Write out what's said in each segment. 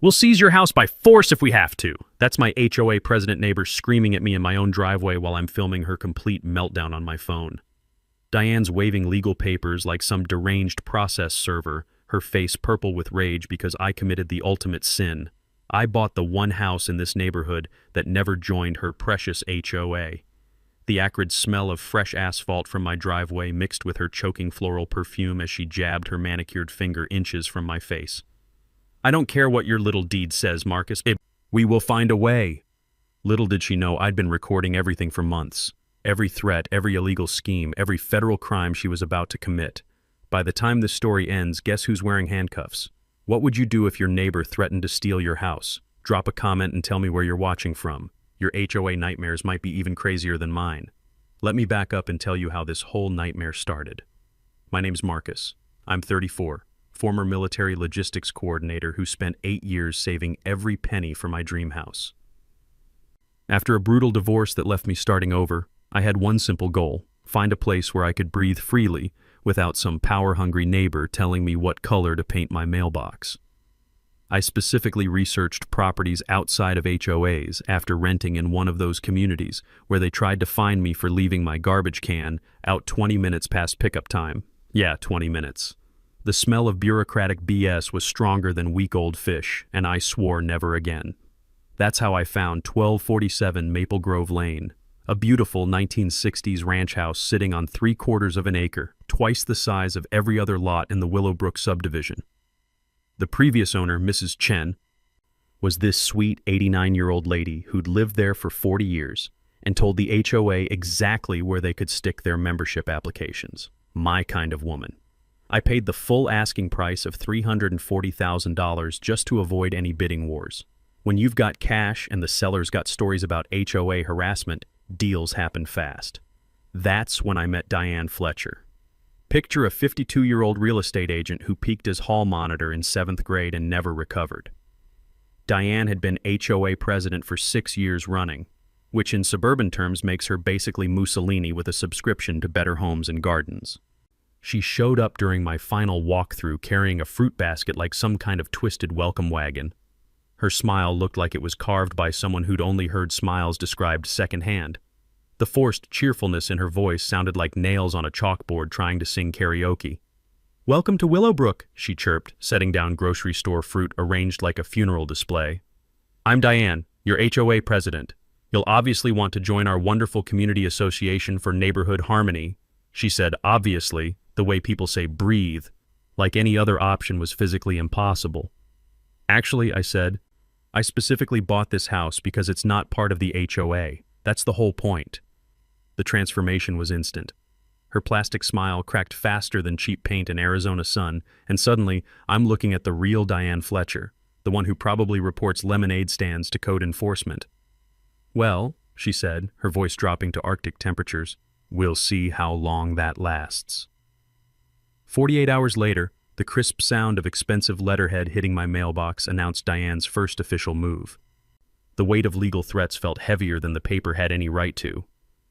We'll seize your house by force if we have to. That's my HOA president neighbor screaming at me in my own driveway while I'm filming her complete meltdown on my phone. Diane's waving legal papers like some deranged process server, her face purple with rage because I committed the ultimate sin. I bought the one house in this neighborhood that never joined her precious HOA. The acrid smell of fresh asphalt from my driveway mixed with her choking floral perfume as she jabbed her manicured finger inches from my face. I don't care what your little deed says, Marcus. We will find a way. Little did she know I'd been recording everything for months. Every threat, every illegal scheme, every federal crime she was about to commit. By the time this story ends, guess who's wearing handcuffs? What would you do if your neighbor threatened to steal your house? Drop a comment and tell me where you're watching from. Your HOA nightmares might be even crazier than mine. Let me back up and tell you how this whole nightmare started. My name's Marcus. I'm 34. Former military logistics coordinator who spent 8 years saving every penny for my dream house. After a brutal divorce that left me starting over, I had one simple goal: find a place where I could breathe freely without some power-hungry neighbor telling me what color to paint my mailbox. I specifically researched properties outside of HOAs after renting in one of those communities where they tried to fine me for leaving my garbage can out 20 minutes past pickup time. Yeah, 20 minutes. The smell of bureaucratic BS was stronger than week-old fish, and I swore never again. That's how I found 1247 Maple Grove Lane, a beautiful 1960s ranch house sitting on 3/4 of an acre, twice the size of every other lot in the Willowbrook subdivision. The previous owner, Mrs. Chen, was this sweet 89-year-old lady who'd lived there for 40 years and told the HOA exactly where they could stick their membership applications. My kind of woman. I paid the full asking price of $340,000 just to avoid any bidding wars. When you've got cash and the seller's got stories about HOA harassment, deals happen fast. That's when I met Diane Fletcher. Picture a 52-year-old real estate agent who peaked as hall monitor in 7th grade and never recovered. Diane had been HOA president for 6 years running, which in suburban terms makes her basically Mussolini with a subscription to Better Homes and Gardens. She showed up during my final walkthrough carrying a fruit basket like some kind of twisted welcome wagon. Her smile looked like it was carved by someone who'd only heard smiles described secondhand. The forced cheerfulness in her voice sounded like nails on a chalkboard trying to sing karaoke. "Welcome to Willowbrook," she chirped, setting down grocery store fruit arranged like a funeral display. "I'm Diane, your HOA president. You'll obviously want to join our wonderful community association for neighborhood harmony," she said, obviously, the way people say breathe, like any other option was physically impossible. "Actually," I said, "I specifically bought this house because it's not part of the HOA. That's the whole point." The transformation was instant. Her plastic smile cracked faster than cheap paint in Arizona sun, and suddenly I'm looking at the real Diane Fletcher, the one who probably reports lemonade stands to code enforcement. "Well," she said, her voice dropping to Arctic temperatures, "we'll see how long that lasts." 48 hours later, the crisp sound of expensive letterhead hitting my mailbox announced Diane's first official move. The weight of legal threats felt heavier than the paper had any right to.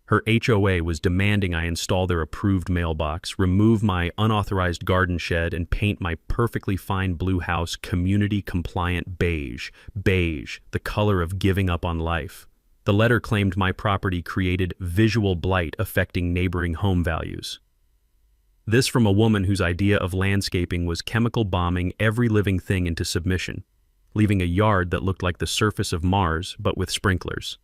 Her HOA was demanding I install their approved mailbox, remove my unauthorized garden shed, and paint my perfectly fine blue house community-compliant beige. Beige, the color of giving up on life. The letter claimed my property created visual blight affecting neighboring home values. This from a woman whose idea of landscaping was chemical bombing every living thing into submission, leaving a yard that looked like the surface of Mars, but with sprinklers.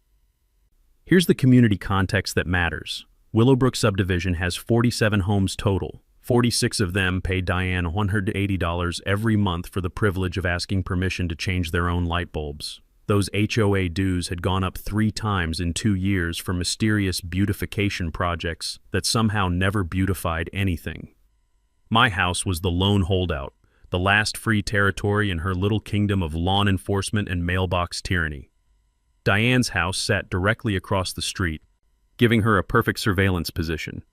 Here's the community context that matters. Willowbrook subdivision has 47 homes total. 46 of them pay Diane $180 every month for the privilege of asking permission to change their own light bulbs. Those HOA dues had gone up 3 times in 2 years for mysterious beautification projects that somehow never beautified anything. My house was the lone holdout, the last free territory in her little kingdom of lawn enforcement and mailbox tyranny. Diane's house sat directly across the street, giving her a perfect surveillance position.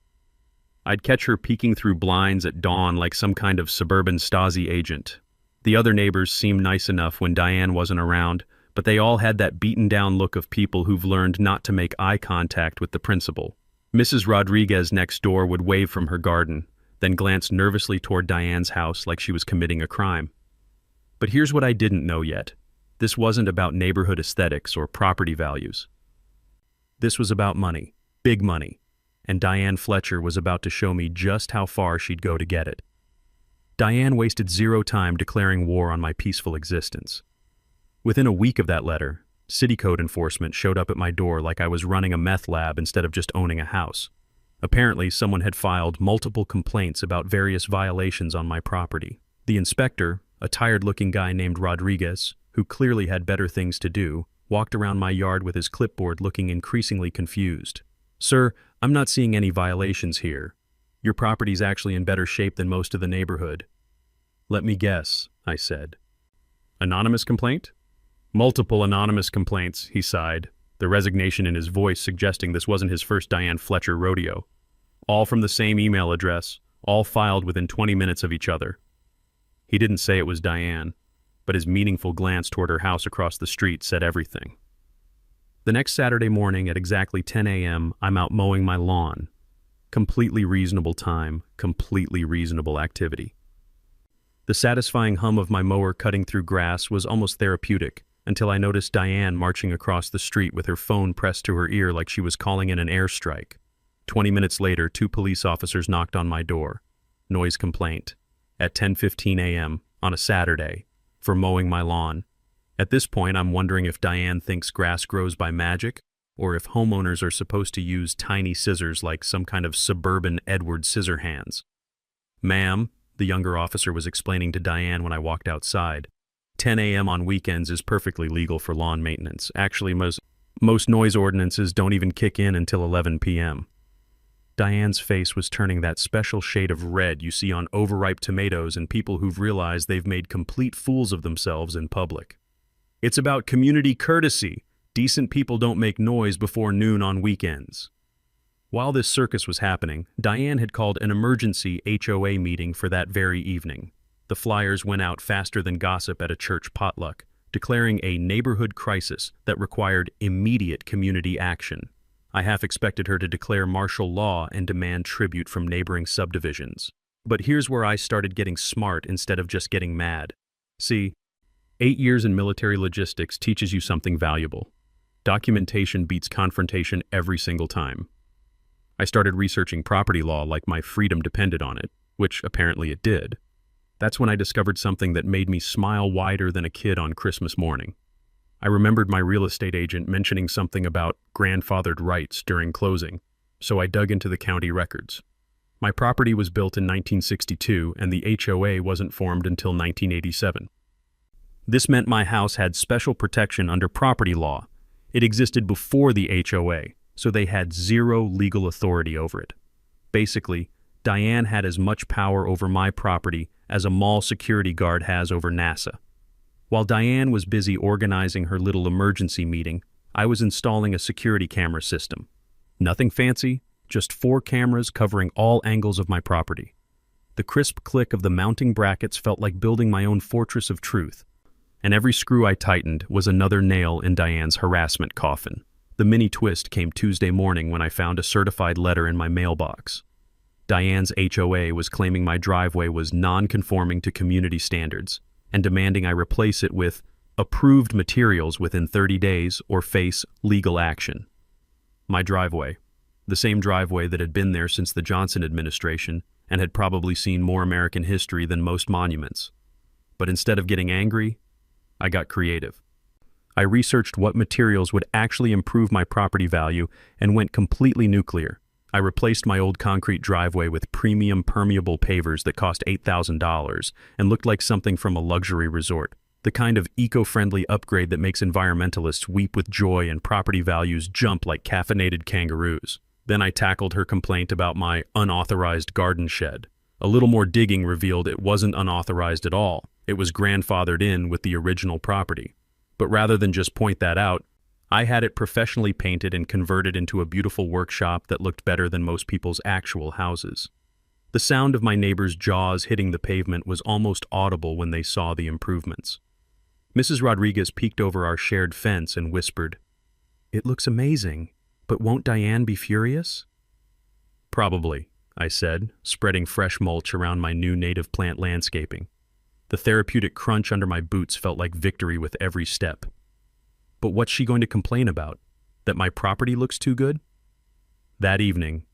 I'd catch her peeking through blinds at dawn like some kind of suburban Stasi agent. The other neighbors seemed nice enough when Diane wasn't around, but they all had that beaten-down look of people who've learned not to make eye contact with the principal. Mrs. Rodriguez next door would wave from her garden, then glance nervously toward Diane's house like she was committing a crime. But here's what I didn't know yet. This wasn't about neighborhood aesthetics or property values. This was about money, big money, and Diane Fletcher was about to show me just how far she'd go to get it. Diane wasted zero time declaring war on my peaceful existence. Within a week of that letter, city code enforcement showed up at my door like I was running a meth lab instead of just owning a house. Apparently, someone had filed multiple complaints about various violations on my property. The inspector, a tired-looking guy named Rodriguez, who clearly had better things to do, walked around my yard with his clipboard looking increasingly confused. "Sir, I'm not seeing any violations here. Your property's actually in better shape than most of the neighborhood." "Let me guess," I said. "Anonymous complaint?" "Multiple anonymous complaints," he sighed, the resignation in his voice suggesting this wasn't his first Diane Fletcher rodeo. "All from the same email address, all filed within 20 minutes of each other." He didn't say it was Diane, but his meaningful glance toward her house across the street said everything. The next Saturday morning at exactly 10 a.m., I'm out mowing my lawn. Completely reasonable time, completely reasonable activity. The satisfying hum of my mower cutting through grass was almost therapeutic, until I noticed Diane marching across the street with her phone pressed to her ear like she was calling in an airstrike. 20 minutes later, 2 police officers knocked on my door. Noise complaint. At 10:15 a.m. on a Saturday, for mowing my lawn. At this point, I'm wondering if Diane thinks grass grows by magic, or if homeowners are supposed to use tiny scissors like some kind of suburban Edward Scissorhands. "Ma'am," the younger officer was explaining to Diane when I walked outside, 10 a.m. on weekends is perfectly legal for lawn maintenance. Actually, most noise ordinances don't even kick in until 11 p.m. Diane's face was turning that special shade of red you see on overripe tomatoes and people who've realized they've made complete fools of themselves in public. "It's about community courtesy. Decent people don't make noise before noon on weekends." While this circus was happening, Diane had called an emergency HOA meeting for that very evening. The flyers went out faster than gossip at a church potluck, declaring a neighborhood crisis that required immediate community action. I half expected her to declare martial law and demand tribute from neighboring subdivisions. But here's where I started getting smart instead of just getting mad. See, 8 years in military logistics teaches you something valuable. Documentation beats confrontation every single time. I started researching property law like my freedom depended on it, which apparently it did. That's when I discovered something that made me smile wider than a kid on Christmas morning. I remembered my real estate agent mentioning something about grandfathered rights during closing, so I dug into the county records. My property was built in 1962 and the HOA wasn't formed until 1987. This meant my house had special protection under property law. It existed before the HOA, so they had zero legal authority over it. Basically, Diane had as much power over my property as a mall security guard has over NASA. While Diane was busy organizing her little emergency meeting, I was installing a security camera system. Nothing fancy, just 4 cameras covering all angles of my property. The crisp click of the mounting brackets felt like building my own fortress of truth, and every screw I tightened was another nail in Diane's harassment coffin. The mini twist came Tuesday morning when I found a certified letter in my mailbox. Diane's HOA was claiming my driveway was non-conforming to community standards and demanding I replace it with approved materials within 30 days or face legal action. My driveway, the same driveway that had been there since the Johnson administration and had probably seen more American history than most monuments. But instead of getting angry, I got creative. I researched what materials would actually improve my property value and went completely nuclear. I replaced my old concrete driveway with premium permeable pavers that cost $8,000 and looked like something from a luxury resort, the kind of eco-friendly upgrade that makes environmentalists weep with joy and property values jump like caffeinated kangaroos. Then I tackled her complaint about my unauthorized garden shed. A little more digging revealed it wasn't unauthorized at all. It was grandfathered in with the original property. But rather than just point that out, I had it professionally painted and converted into a beautiful workshop that looked better than most people's actual houses. The sound of my neighbors' jaws hitting the pavement was almost audible when they saw the improvements. Mrs. Rodriguez peeked over our shared fence and whispered, "It looks amazing, but won't Diane be furious?" "Probably," I said, spreading fresh mulch around my new native plant landscaping. The therapeutic crunch under my boots felt like victory with every step. But what's she going to complain about? That my property looks too good? That evening,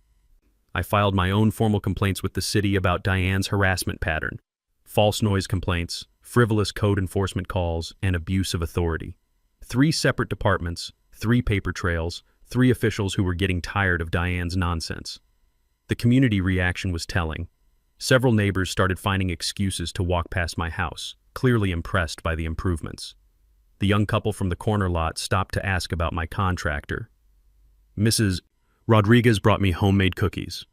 I filed my own formal complaints with the city about Diane's harassment pattern, false noise complaints, frivolous code enforcement calls, and abuse of authority. 3 separate departments, 3 paper trails, 3 officials who were getting tired of Diane's nonsense. The community reaction was telling. Several neighbors started finding excuses to walk past my house, clearly impressed by the improvements. The young couple from the corner lot stopped to ask about my contractor. Mrs. Rodriguez brought me homemade cookies,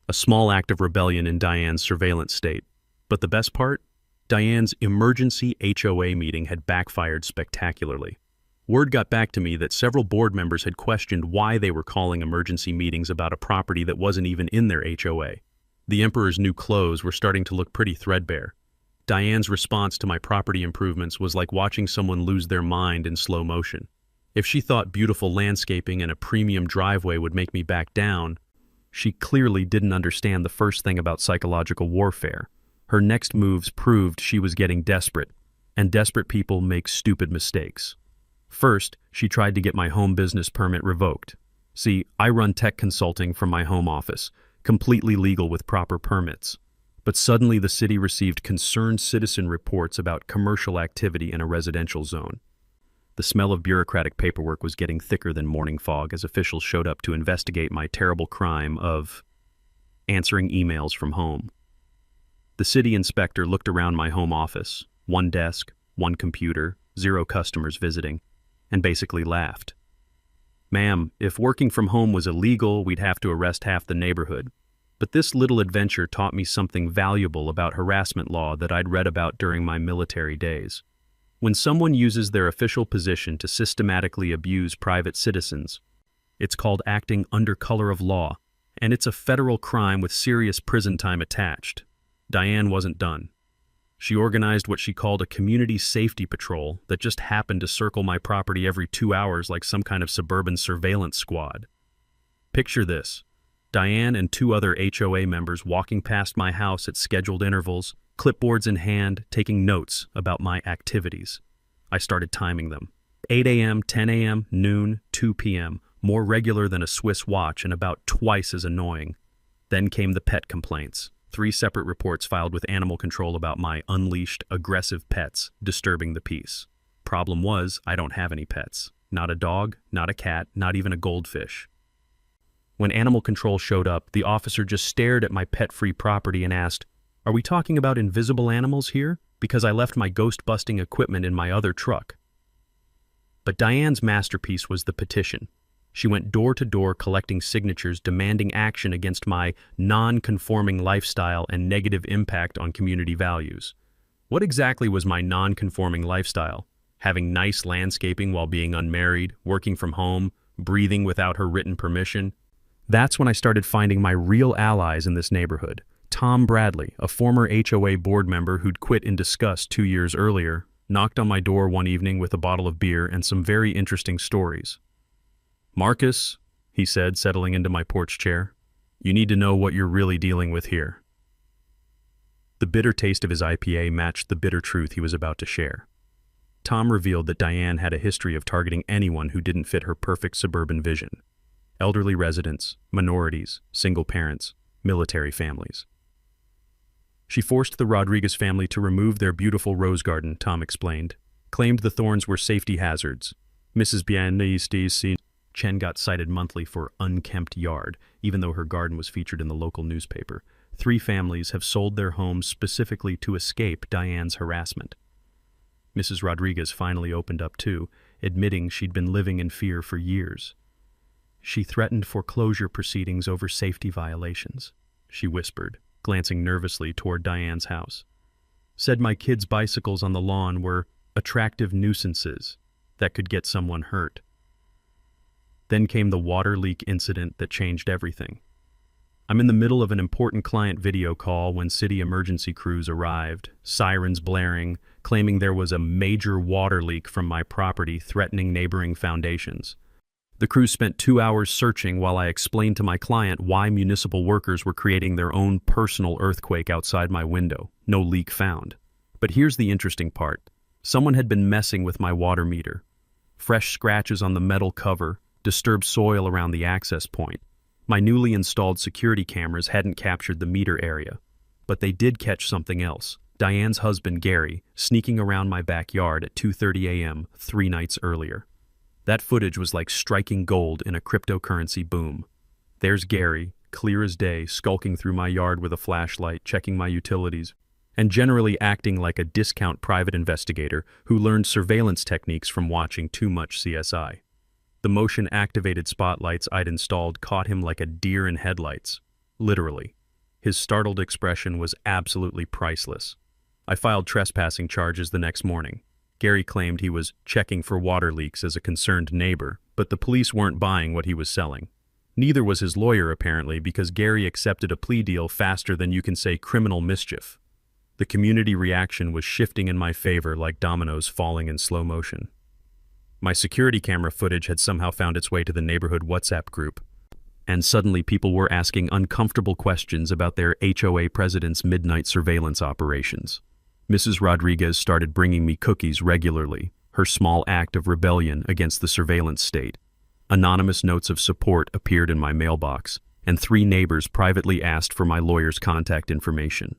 a small act of rebellion in Diane's surveillance state. But the best part? Diane's emergency HOA meeting had backfired spectacularly. Word got back to me that several board members had questioned why they were calling emergency meetings about a property that wasn't even in their HOA. The Emperor's new clothes were starting to look pretty threadbare. Diane's response to my property improvements was like watching someone lose their mind in slow motion. If she thought beautiful landscaping and a premium driveway would make me back down, she clearly didn't understand the first thing about psychological warfare. Her next moves proved she was getting desperate, and desperate people make stupid mistakes. First, she tried to get my home business permit revoked. See, I run tech consulting from my home office, completely legal with proper permits. But suddenly the city received concerned citizen reports about commercial activity in a residential zone. The smell of bureaucratic paperwork was getting thicker than morning fog as officials showed up to investigate my terrible crime of answering emails from home. The city inspector looked around my home office, 1 desk, 1 computer, 0 customers visiting, and basically laughed. Ma'am, if working from home was illegal, we'd have to arrest half the neighborhood. But this little adventure taught me something valuable about harassment law that I'd read about during my military days. When someone uses their official position to systematically abuse private citizens, it's called acting under color of law, and it's a federal crime with serious prison time attached. Diane wasn't done. She organized what she called a community safety patrol that just happened to circle my property every 2 hours like some kind of suburban surveillance squad. Picture this. Diane and 2 other HOA members walking past my house at scheduled intervals, clipboards in hand, taking notes about my activities. I started timing them. 8 a.m., 10 a.m., noon, 2 p.m., more regular than a Swiss watch and about twice as annoying. Then came the pet complaints. 3 separate reports filed with animal control about my unleashed, aggressive pets disturbing the peace. Problem was, I don't have any pets. Not a dog, not a cat, not even a goldfish. When animal control showed up, the officer just stared at my pet-free property and asked, "Are we talking about invisible animals here? Because I left my ghost-busting equipment in my other truck." But Diane's masterpiece was the petition. She went door to door collecting signatures demanding action against my non-conforming lifestyle and negative impact on community values. What exactly was my non-conforming lifestyle? Having nice landscaping while being unmarried, working from home, breathing without her written permission? That's when I started finding my real allies in this neighborhood. Tom Bradley, a former HOA board member who'd quit in disgust 2 years earlier, knocked on my door one evening with a bottle of beer and some very interesting stories. "Marcus," he said, settling into my porch chair, "you need to know what you're really dealing with here." The bitter taste of his IPA matched the bitter truth he was about to share. Tom revealed that Diane had a history of targeting anyone who didn't fit her perfect suburban vision. Elderly residents, minorities, single parents, military families. She forced the Rodriguez family to remove their beautiful rose garden, Tom explained, claimed the thorns were safety hazards. Mrs. Bianese Chen got cited monthly for unkempt yard, even though her garden was featured in the local newspaper. 3 families have sold their homes specifically to escape Diane's harassment. Mrs. Rodriguez finally opened up too, admitting she'd been living in fear for years. She threatened foreclosure proceedings over safety violations, she whispered, glancing nervously toward Diane's house. Said my kids' bicycles on the lawn were attractive nuisances that could get someone hurt. Then came the water leak incident that changed everything. I'm in the middle of an important client video call when city emergency crews arrived, sirens blaring, claiming there was a major water leak from my property threatening neighboring foundations. The crew spent 2 hours searching while I explained to my client why municipal workers were creating their own personal earthquake outside my window. No leak found. But here's the interesting part. Someone had been messing with my water meter. Fresh scratches on the metal cover, disturbed soil around the access point. My newly installed security cameras hadn't captured the meter area, but they did catch something else. Diane's husband, Gary, sneaking around my backyard at 2:30 a.m. 3 nights earlier. That footage was like striking gold in a cryptocurrency boom. There's Gary, clear as day, skulking through my yard with a flashlight, checking my utilities, and generally acting like a discount private investigator who learned surveillance techniques from watching too much CSI. The motion-activated spotlights I'd installed caught him like a deer in headlights. Literally. His startled expression was absolutely priceless. I filed trespassing charges the next morning. Gary claimed he was checking for water leaks as a concerned neighbor, but the police weren't buying what he was selling. Neither was his lawyer, apparently, because Gary accepted a plea deal faster than you can say criminal mischief. The community reaction was shifting in my favor like dominoes falling in slow motion. My security camera footage had somehow found its way to the neighborhood WhatsApp group, and suddenly people were asking uncomfortable questions about their HOA president's midnight surveillance operations. Mrs. Rodriguez started bringing me cookies regularly, her small act of rebellion against the surveillance state. Anonymous notes of support appeared in my mailbox, and 3 neighbors privately asked for my lawyer's contact information.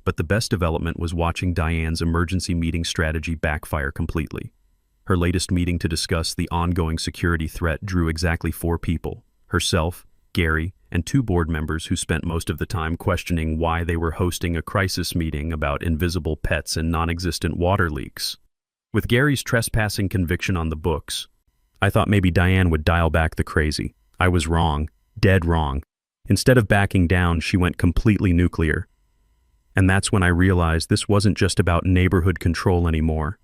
But the best development was watching Diane's emergency meeting strategy backfire completely. Her latest meeting to discuss the ongoing security threat drew exactly 4 people: herself, Gary, and 2 board members who spent most of the time questioning why they were hosting a crisis meeting about invisible pets and non-existent water leaks. With Gary's trespassing conviction on the books, I thought maybe Diane would dial back the crazy. I was wrong, dead wrong. Instead of backing down, she went completely nuclear. And that's when I realized this wasn't just about neighborhood control anymore.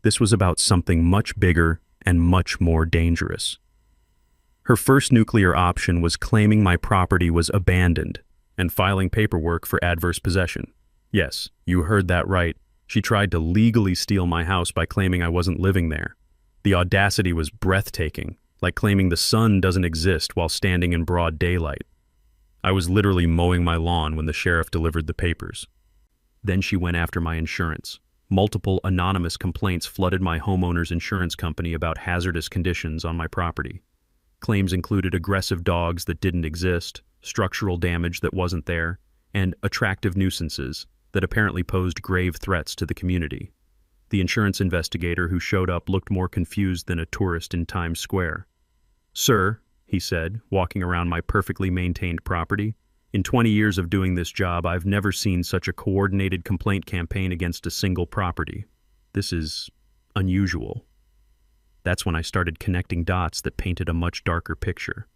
This was about something much bigger and much more dangerous. Her first nuclear option was claiming my property was abandoned and filing paperwork for adverse possession. Yes, you heard that right. She tried to legally steal my house by claiming I wasn't living there. The audacity was breathtaking, like claiming the sun doesn't exist while standing in broad daylight. I was literally mowing my lawn when the sheriff delivered the papers. Then she went after my insurance. Multiple anonymous complaints flooded my homeowner's insurance company about hazardous conditions on my property. Claims included aggressive dogs that didn't exist, structural damage that wasn't there, and attractive nuisances that apparently posed grave threats to the community. The insurance investigator who showed up looked more confused than a tourist in Times Square. "Sir," he said, walking around my perfectly maintained property, "in 20 years of doing this job, I've never seen such a coordinated complaint campaign against a single property. This is unusual." That's when I started connecting dots that painted a much darker picture.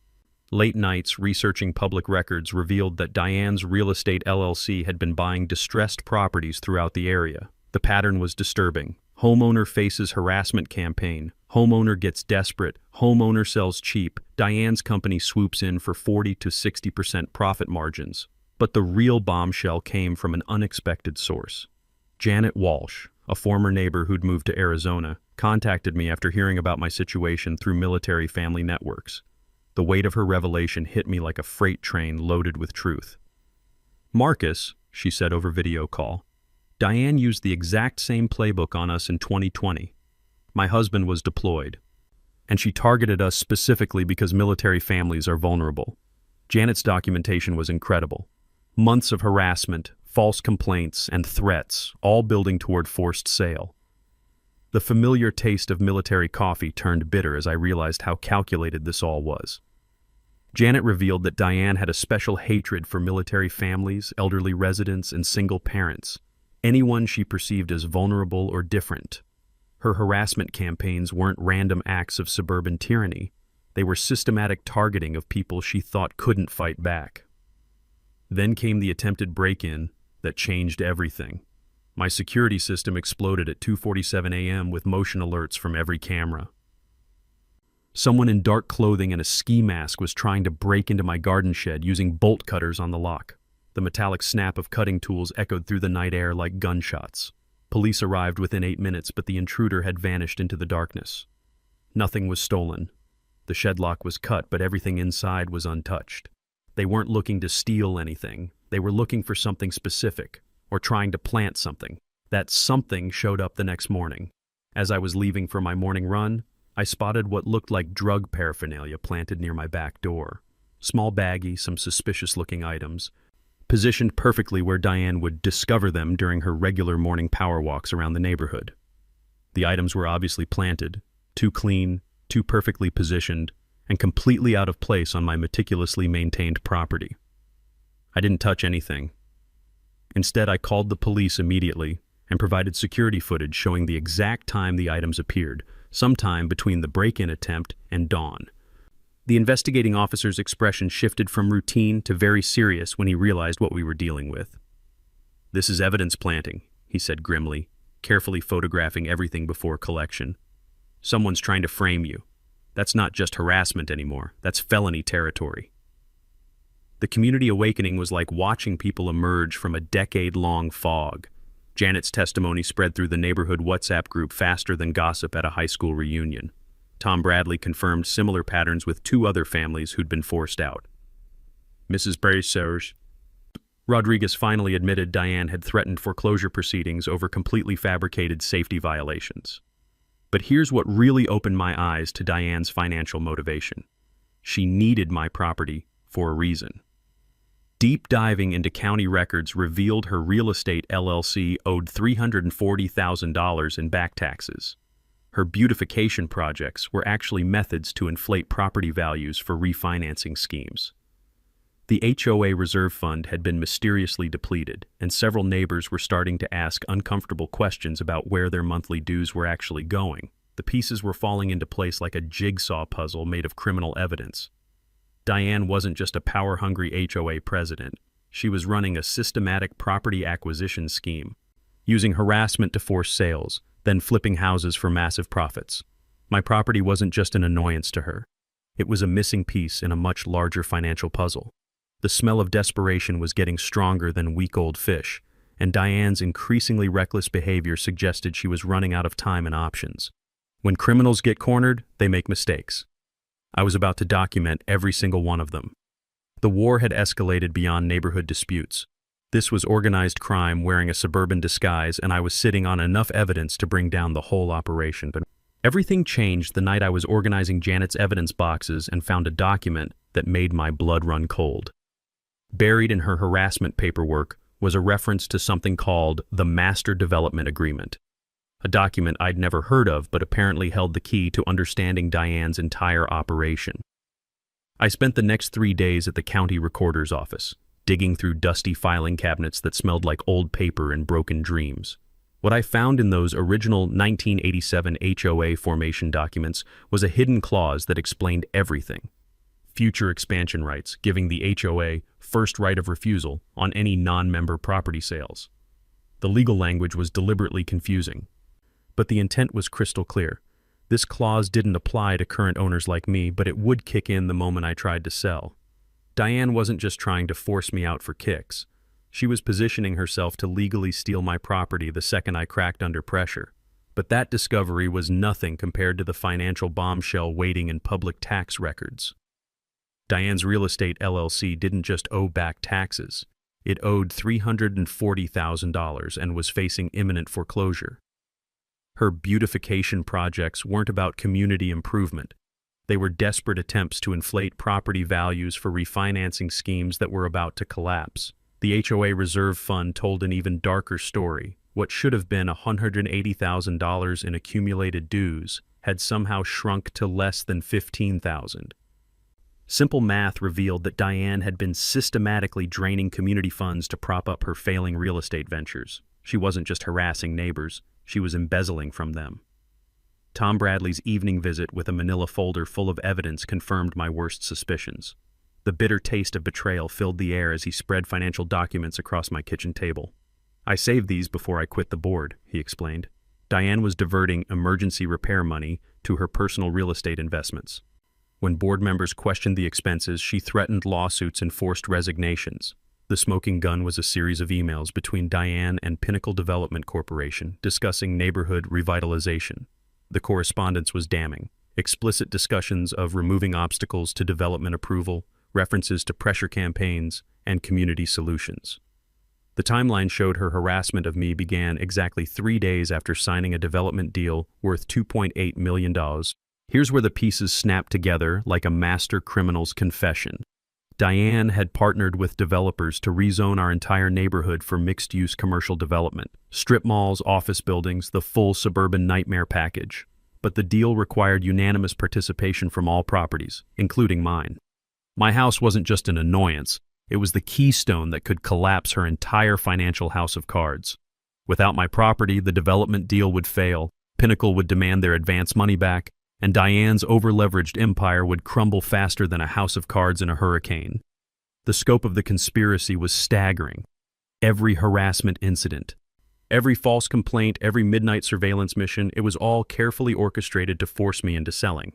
Late nights researching public records revealed that Diane's Real Estate LLC had been buying distressed properties throughout the area. The pattern was disturbing. Homeowner faces harassment campaign. Homeowner gets desperate. Homeowner sells cheap. Diane's company swoops in for 40 to 60% profit margins. But the real bombshell came from an unexpected source. Janet Walsh, a former neighbor who'd moved to Arizona, contacted me after hearing about my situation through military family networks. The weight of her revelation hit me like a freight train loaded with truth. "Marcus," she said over video call, "Diane used the exact same playbook on us in 2020. My husband was deployed, and she targeted us specifically because military families are vulnerable." Janet's documentation was incredible. Months of harassment, false complaints, and threats, all building toward forced sale. The familiar taste of military coffee turned bitter as I realized how calculated this all was. Janet revealed that Diane had a special hatred for military families, elderly residents, and single parents, anyone she perceived as vulnerable or different. Her harassment campaigns weren't random acts of suburban tyranny. They were systematic targeting of people she thought couldn't fight back. Then came the attempted break-in that changed everything. My security system exploded at 2:47 a.m. with motion alerts from every camera. Someone in dark clothing and a ski mask was trying to break into my garden shed using bolt cutters on the lock. The metallic snap of cutting tools echoed through the night air like gunshots. Police arrived within 8 minutes, but the intruder had vanished into the darkness. Nothing was stolen. The shed lock was cut, but everything inside was untouched. They weren't looking to steal anything. They were looking for something specific, or trying to plant something. That something showed up the next morning. As I was leaving for my morning run, I spotted what looked like drug paraphernalia planted near my back door. Small baggie, some suspicious-looking items, positioned perfectly where Diane would discover them during her regular morning power walks around the neighborhood. The items were obviously planted, too clean, too perfectly positioned, and completely out of place on my meticulously maintained property. I didn't touch anything. Instead, I called the police immediately and provided security footage showing the exact time the items appeared, sometime between the break-in attempt and dawn. The investigating officer's expression shifted from routine to very serious when he realized what we were dealing with. "This is evidence planting," he said grimly, carefully photographing everything before collection. "Someone's trying to frame you. That's not just harassment anymore, that's felony territory." The community awakening was like watching people emerge from a decade-long fog. Janet's testimony spread through the neighborhood WhatsApp group faster than gossip at a high school reunion. Tom Bradley confirmed similar patterns with 2 other families who'd been forced out. Mrs. Bracers Rodriguez finally admitted Diane had threatened foreclosure proceedings over completely fabricated safety violations. But here's what really opened my eyes to Diane's financial motivation. She needed my property for a reason. Deep diving into county records revealed her real estate LLC owed $340,000 in back taxes. Her beautification projects were actually methods to inflate property values for refinancing schemes. The HOA reserve fund had been mysteriously depleted, and several neighbors were starting to ask uncomfortable questions about where their monthly dues were actually going. The pieces were falling into place like a jigsaw puzzle made of criminal evidence. Diane wasn't just a power-hungry HOA president. She was running a systematic property acquisition scheme, using harassment to force sales, then flipping houses for massive profits. My property wasn't just an annoyance to her. It was a missing piece in a much larger financial puzzle. The smell of desperation was getting stronger than week-old fish, and Diane's increasingly reckless behavior suggested she was running out of time and options. When criminals get cornered, they make mistakes. I was about to document every single one of them. The war had escalated beyond neighborhood disputes. This was organized crime wearing a suburban disguise, and I was sitting on enough evidence to bring down the whole operation. But everything changed the night I was organizing Janet's evidence boxes and found a document that made my blood run cold. Buried in her harassment paperwork was a reference to something called the Master Development Agreement, a document I'd never heard of but apparently held the key to understanding Diane's entire operation. I spent the next 3 days at the county recorder's office, digging through dusty filing cabinets that smelled like old paper and broken dreams. What I found in those original 1987 HOA formation documents was a hidden clause that explained everything. Future expansion rights, giving the HOA first right of refusal on any non-member property sales. The legal language was deliberately confusing, but the intent was crystal clear. This clause didn't apply to current owners like me, but it would kick in the moment I tried to sell. Diane wasn't just trying to force me out for kicks. She was positioning herself to legally steal my property the second I cracked under pressure. But that discovery was nothing compared to the financial bombshell waiting in public tax records. Diane's Real Estate LLC didn't just owe back taxes. It owed $340,000 and was facing imminent foreclosure. Her beautification projects weren't about community improvement. They were desperate attempts to inflate property values for refinancing schemes that were about to collapse. The HOA reserve fund told an even darker story. What should have been $180,000 in accumulated dues had somehow shrunk to less than $15,000. Simple math revealed that Diane had been systematically draining community funds to prop up her failing real estate ventures. She wasn't just harassing neighbors, she was embezzling from them. Tom Bradley's evening visit with a manila folder full of evidence confirmed my worst suspicions. The bitter taste of betrayal filled the air as he spread financial documents across my kitchen table. "I saved these before I quit the board," he explained. Diane was diverting emergency repair money to her personal real estate investments. When board members questioned the expenses, she threatened lawsuits and forced resignations. The smoking gun was a series of emails between Diane and Pinnacle Development Corporation discussing neighborhood revitalization. The correspondence was damning. Explicit discussions of removing obstacles to development approval, references to pressure campaigns, and community solutions. The timeline showed her harassment of me began exactly 3 days after signing a development deal worth $2.8 million. Here's where the pieces snapped together like a master criminal's confession. Diane had partnered with developers to rezone our entire neighborhood for mixed-use commercial development. Strip malls, office buildings, the full suburban nightmare package. But the deal required unanimous participation from all properties, including mine. My house wasn't just an annoyance, it was the keystone that could collapse her entire financial house of cards. Without my property, the development deal would fail, Pinnacle would demand their advance money back, and Diane's over-leveraged empire would crumble faster than a house of cards in a hurricane. The scope of the conspiracy was staggering. Every harassment incident, every false complaint, every midnight surveillance mission, it was all carefully orchestrated to force me into selling.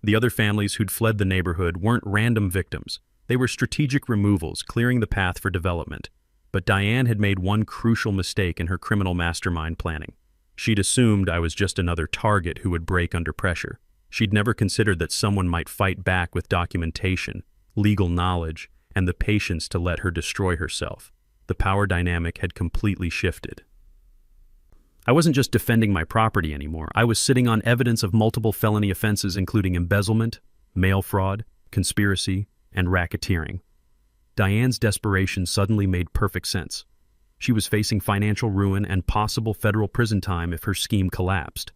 The other families who'd fled the neighborhood weren't random victims. They were strategic removals, clearing the path for development. But Diane had made one crucial mistake in her criminal mastermind planning. She'd assumed I was just another target who would break under pressure. She'd never considered that someone might fight back with documentation, legal knowledge, and the patience to let her destroy herself. The power dynamic had completely shifted. I wasn't just defending my property anymore. I was sitting on evidence of multiple felony offenses including embezzlement, mail fraud, conspiracy, and racketeering. Diane's desperation suddenly made perfect sense. She was facing financial ruin and possible federal prison time if her scheme collapsed.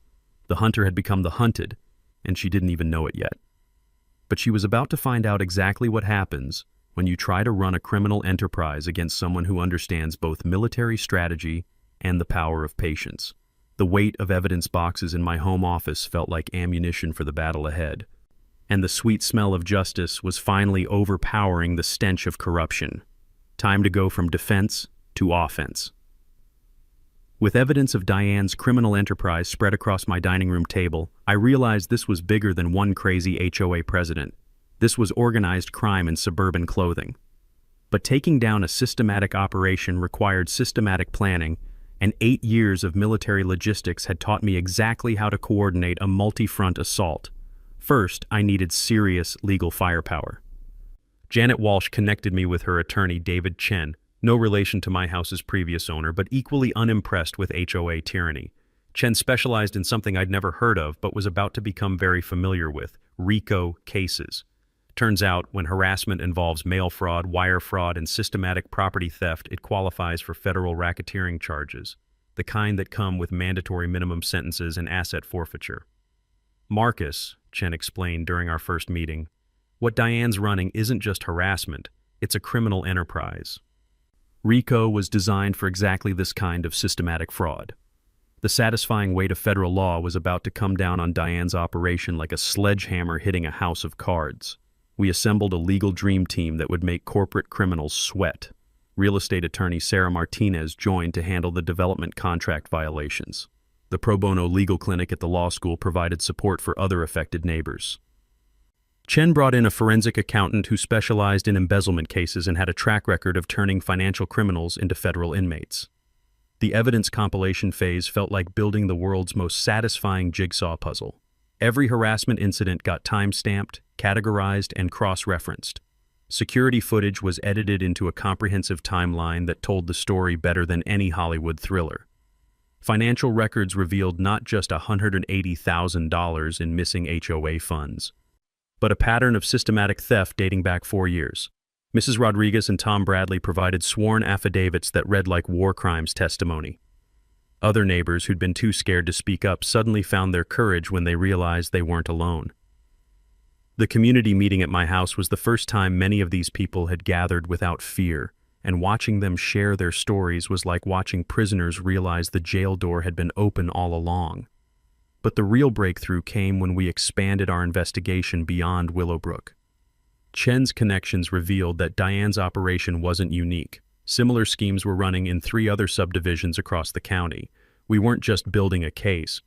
The hunter had become the hunted, and she didn't even know it yet. But she was about to find out exactly what happens when you try to run a criminal enterprise against someone who understands both military strategy and the power of patience. The weight of evidence boxes in my home office felt like ammunition for the battle ahead, and the sweet smell of justice was finally overpowering the stench of corruption. Time to go from defense to offense. With evidence of Diane's criminal enterprise spread across my dining room table, I realized this was bigger than one crazy HOA president. This was organized crime in suburban clothing. But taking down a systematic operation required systematic planning, and 8 years of military logistics had taught me exactly how to coordinate a multi-front assault. First, I needed serious legal firepower. Janet Walsh connected me with her attorney, David Chen, no relation to my house's previous owner, but equally unimpressed with HOA tyranny. Chen specialized in something I'd never heard of, but was about to become very familiar with: RICO cases. Turns out, when harassment involves mail fraud, wire fraud, and systematic property theft, it qualifies for federal racketeering charges, the kind that come with mandatory minimum sentences and asset forfeiture. Marcus, Chen explained during our first meeting, what Diane's running isn't just harassment, it's a criminal enterprise. RICO was designed for exactly this kind of systematic fraud. The satisfying weight of federal law was about to come down on Diane's operation like a sledgehammer hitting a house of cards. We assembled a legal dream team that would make corporate criminals sweat. Real estate attorney Sarah Martinez joined to handle the development contract violations. The pro bono legal clinic at the law school provided support for other affected neighbors. Chen brought in a forensic accountant who specialized in embezzlement cases and had a track record of turning financial criminals into federal inmates. The evidence compilation phase felt like building the world's most satisfying jigsaw puzzle. Every harassment incident got time-stamped, categorized, and cross-referenced. Security footage was edited into a comprehensive timeline that told the story better than any Hollywood thriller. Financial records revealed not just $180,000 in missing HOA funds, but a pattern of systematic theft dating back 4 years. Mrs. Rodriguez and Tom Bradley provided sworn affidavits that read like war crimes testimony. Other neighbors who'd been too scared to speak up suddenly found their courage when they realized they weren't alone. The community meeting at my house was the first time many of these people had gathered without fear, and watching them share their stories was like watching prisoners realize the jail door had been open all along. But the real breakthrough came when we expanded our investigation beyond Willowbrook. Chen's connections revealed that Diane's operation wasn't unique. Similar schemes were running in 3 other subdivisions across the county. We weren't just building a case.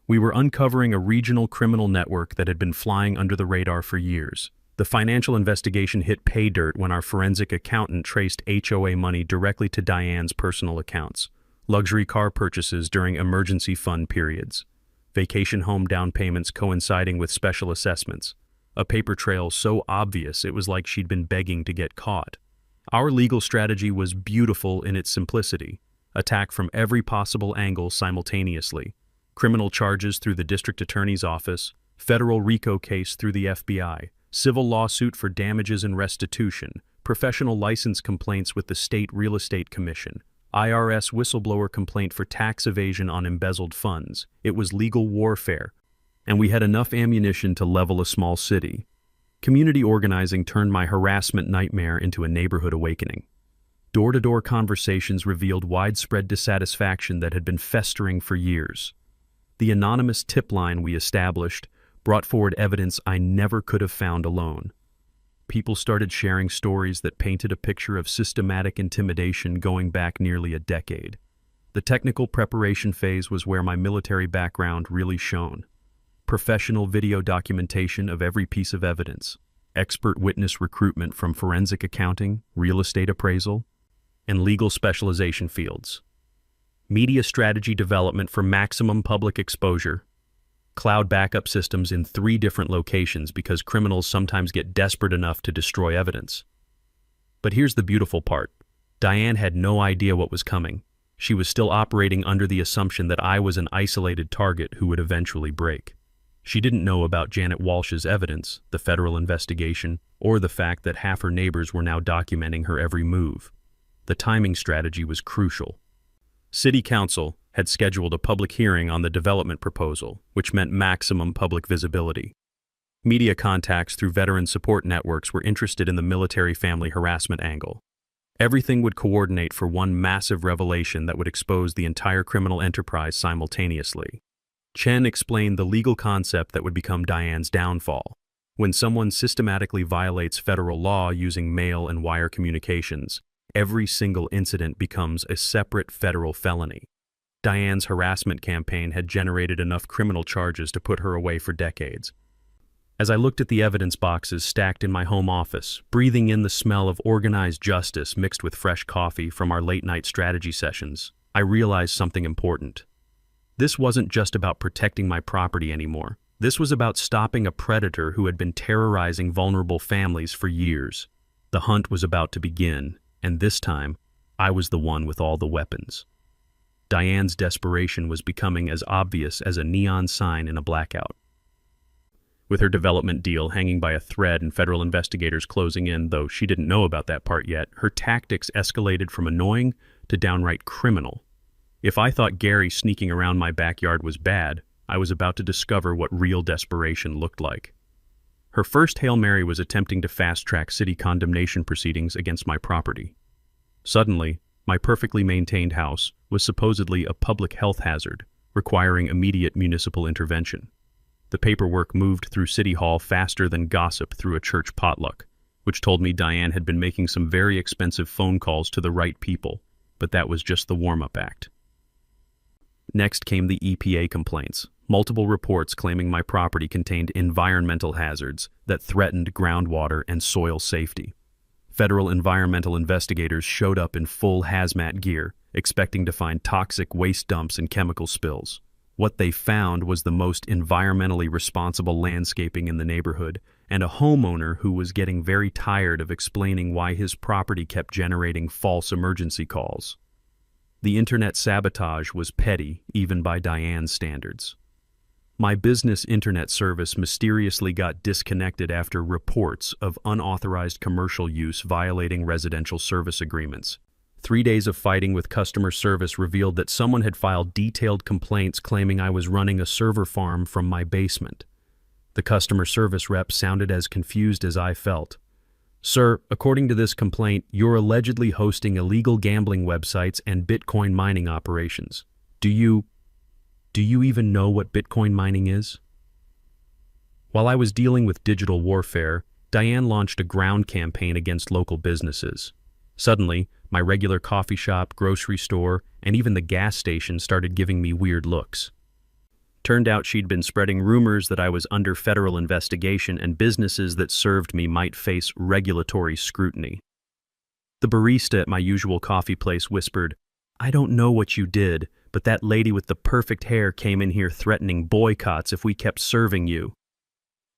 We were uncovering a regional criminal network that had been flying under the radar for years. The financial investigation hit pay dirt when our forensic accountant traced HOA money directly to Diane's personal accounts, luxury car purchases during emergency fund periods, vacation home down payments coinciding with special assessments, a paper trail so obvious it was like she'd been begging to get caught. Our legal strategy was beautiful in its simplicity. Attack from every possible angle simultaneously. Criminal charges through the district attorney's office, federal RICO case through the FBI, civil lawsuit for damages and restitution, professional license complaints with the State Real Estate Commission, IRS whistleblower complaint for tax evasion on embezzled funds. It was legal warfare, and we had enough ammunition to level a small city. Community organizing turned my harassment nightmare into a neighborhood awakening. Door-to-door conversations revealed widespread dissatisfaction that had been festering for years. The anonymous tip line we established brought forward evidence I never could have found alone. People started sharing stories that painted a picture of systematic intimidation going back nearly a decade. The technical preparation phase was where my military background really shone. Professional video documentation of every piece of evidence, expert witness recruitment from forensic accounting, real estate appraisal, and legal specialization fields. Media strategy development for maximum public exposure. Cloud backup systems in 3 different locations because criminals sometimes get desperate enough to destroy evidence. But here's the beautiful part. Diane had no idea what was coming. She was still operating under the assumption that I was an isolated target who would eventually break. She didn't know about Janet Walsh's evidence, the federal investigation, or the fact that half her neighbors were now documenting her every move. The timing strategy was crucial. City Council had scheduled a public hearing on the development proposal, which meant maximum public visibility. Media contacts through veteran support networks were interested in the military family harassment angle. Everything would coordinate for one massive revelation that would expose the entire criminal enterprise simultaneously. Chen explained the legal concept that would become Diane's downfall. When someone systematically violates federal law using mail and wire communications, every single incident becomes a separate federal felony. Diane's harassment campaign had generated enough criminal charges to put her away for decades. As I looked at the evidence boxes stacked in my home office, breathing in the smell of organized justice mixed with fresh coffee from our late-night strategy sessions, I realized something important. This wasn't just about protecting my property anymore. This was about stopping a predator who had been terrorizing vulnerable families for years. The hunt was about to begin, and this time, I was the one with all the weapons. Diane's desperation was becoming as obvious as a neon sign in a blackout. With her development deal hanging by a thread and federal investigators closing in, though she didn't know about that part yet, her tactics escalated from annoying to downright criminal. If I thought Gary sneaking around my backyard was bad, I was about to discover what real desperation looked like. Her first Hail Mary was attempting to fast-track city condemnation proceedings against my property. Suddenly, my perfectly maintained house was supposedly a public health hazard, requiring immediate municipal intervention. The paperwork moved through City Hall faster than gossip through a church potluck, which told me Diane had been making some very expensive phone calls to the right people, but that was just the warm-up act. Next came the EPA complaints, multiple reports claiming my property contained environmental hazards that threatened groundwater and soil safety. Federal environmental investigators showed up in full hazmat gear, expecting to find toxic waste dumps and chemical spills. What they found was the most environmentally responsible landscaping in the neighborhood, and a homeowner who was getting very tired of explaining why his property kept generating false emergency calls. The internet sabotage was petty, even by Diane's standards. My business internet service mysteriously got disconnected after reports of unauthorized commercial use violating residential service agreements. 3 days of fighting with customer service revealed that someone had filed detailed complaints claiming I was running a server farm from my basement. The customer service rep sounded as confused as I felt. "Sir, according to this complaint, you're allegedly hosting illegal gambling websites and Bitcoin mining operations. Do you even know what Bitcoin mining is?" While I was dealing with digital warfare, Diane launched a ground campaign against local businesses. Suddenly, my regular coffee shop, grocery store, and even the gas station started giving me weird looks. Turned out she'd been spreading rumors that I was under federal investigation and businesses that served me might face regulatory scrutiny. The barista at my usual coffee place whispered, "I don't know what you did, but that lady with the perfect hair came in here threatening boycotts if we kept serving you."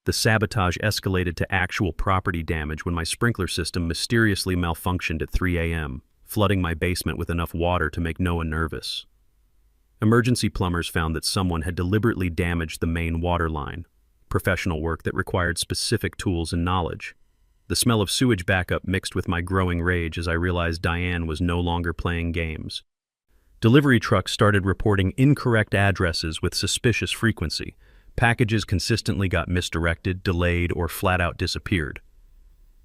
The sabotage escalated to actual property damage when my sprinkler system mysteriously malfunctioned at 3 a.m., flooding my basement with enough water to make no one nervous. Emergency plumbers found that someone had deliberately damaged the main water line, professional work that required specific tools and knowledge. The smell of sewage backup mixed with my growing rage as I realized Diane was no longer playing games. Delivery trucks started reporting incorrect addresses with suspicious frequency. Packages consistently got misdirected, delayed, or flat-out disappeared.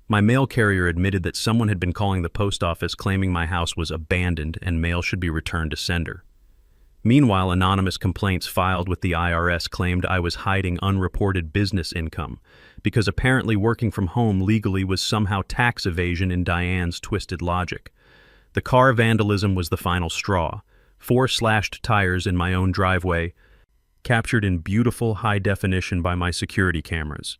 My mail carrier admitted that someone had been calling the post office claiming my house was abandoned and mail should be returned to sender. Meanwhile, anonymous complaints filed with the IRS claimed I was hiding unreported business income because apparently working from home legally was somehow tax evasion in Diane's twisted logic. The car vandalism was the final straw. 4 slashed tires in my own driveway, captured in beautiful high definition by my security cameras.